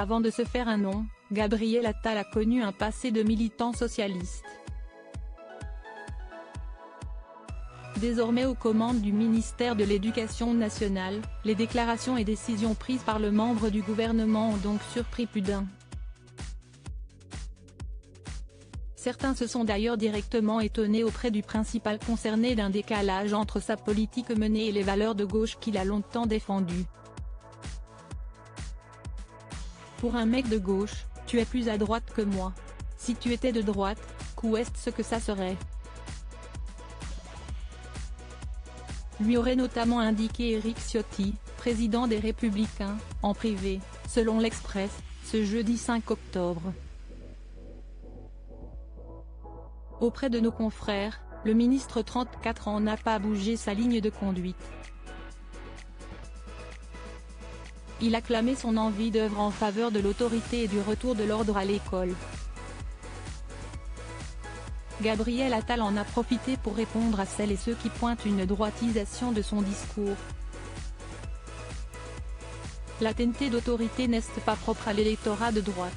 Avant de se faire un nom, Gabriel Attal a connu un passé de militant socialiste. Désormais aux commandes du ministère de l'Éducation nationale, les déclarations et décisions prises par le membre du gouvernement ont donc surpris plus d'un. Certains se sont d'ailleurs directement étonnés auprès du principal concerné d'un décalage entre sa politique menée et les valeurs de gauche qu'il a longtemps défendues. Pour un mec de gauche, tu es plus à droite que moi. Si tu étais de droite, qu'est-ce que ça serait ? Lui aurait notamment indiqué Éric Ciotti, président des Républicains, en privé, selon l'Express, ce jeudi 5 octobre. Auprès de nos confrères, le ministre 34 ans n'a pas bougé sa ligne de conduite. Il a clamé son envie d'œuvre en faveur de l'autorité et du retour de l'ordre à l'école. Gabriel Attal en a profité pour répondre à celles et ceux qui pointent une droitisation de son discours. La tenté d'autorité n'est pas propre à l'électorat de droite.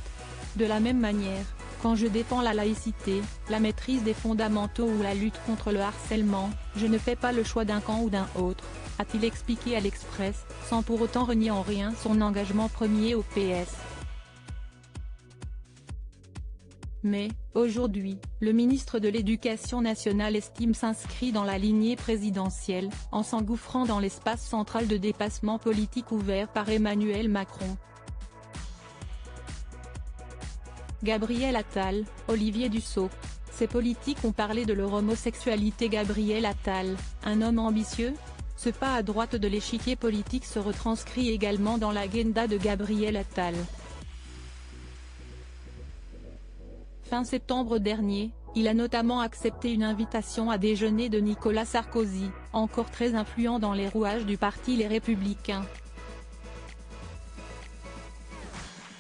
De la même manière, quand je défends la laïcité, la maîtrise des fondamentaux ou la lutte contre le harcèlement, je ne fais pas le choix d'un camp ou d'un autre, a-t-il expliqué à l'Express, sans pour autant renier en rien son engagement premier au PS. Mais, aujourd'hui, le ministre de l'Éducation nationale estime s'inscrit dans la lignée présidentielle, en s'engouffrant dans l'espace central de dépassement politique ouvert par Emmanuel Macron. Gabriel Attal, Olivier Dussopt. Ces politiques ont parlé de leur homosexualité. Gabriel Attal, un homme ambitieux ? Ce pas à droite de l'échiquier politique se retranscrit également dans l'agenda de Gabriel Attal. Fin septembre dernier, il a notamment accepté une invitation à déjeuner de Nicolas Sarkozy, encore très influent dans les rouages du parti Les Républicains.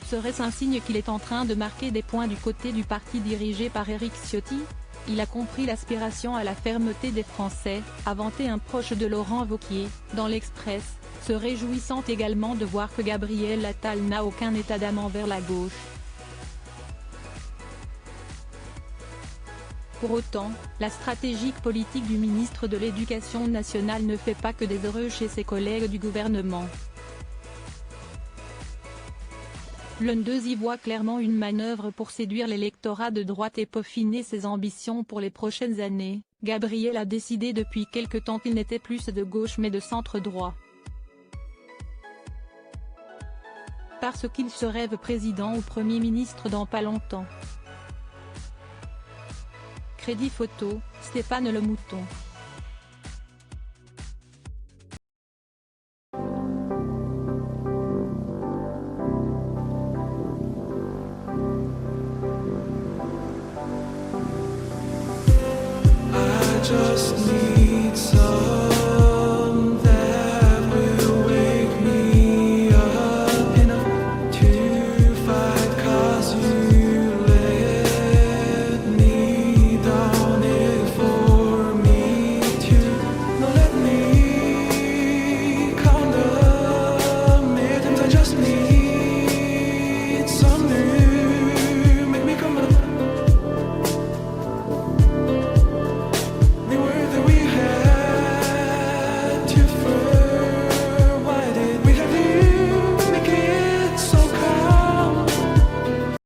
Serait-ce un signe qu'il est en train de marquer des points du côté du parti dirigé par Éric Ciotti ? Il a compris l'aspiration à la fermeté des Français, a vanté un proche de Laurent Wauquiez, dans l'Express, se réjouissant également de voir que Gabriel Attal n'a aucun état d'âme envers la gauche. Pour autant, la stratégie politique du ministre de l'Éducation nationale ne fait pas que des heureux chez ses collègues du gouvernement. L'un d'eux y voit clairement une manœuvre pour séduire l'électorat de droite et peaufiner ses ambitions pour les prochaines années. Gabriel a décidé depuis quelque temps qu'il n'était plus de gauche mais de centre droit. Parce qu'il se rêve président ou Premier ministre dans pas longtemps. Crédit photo, Stéphane Le Mouton. Just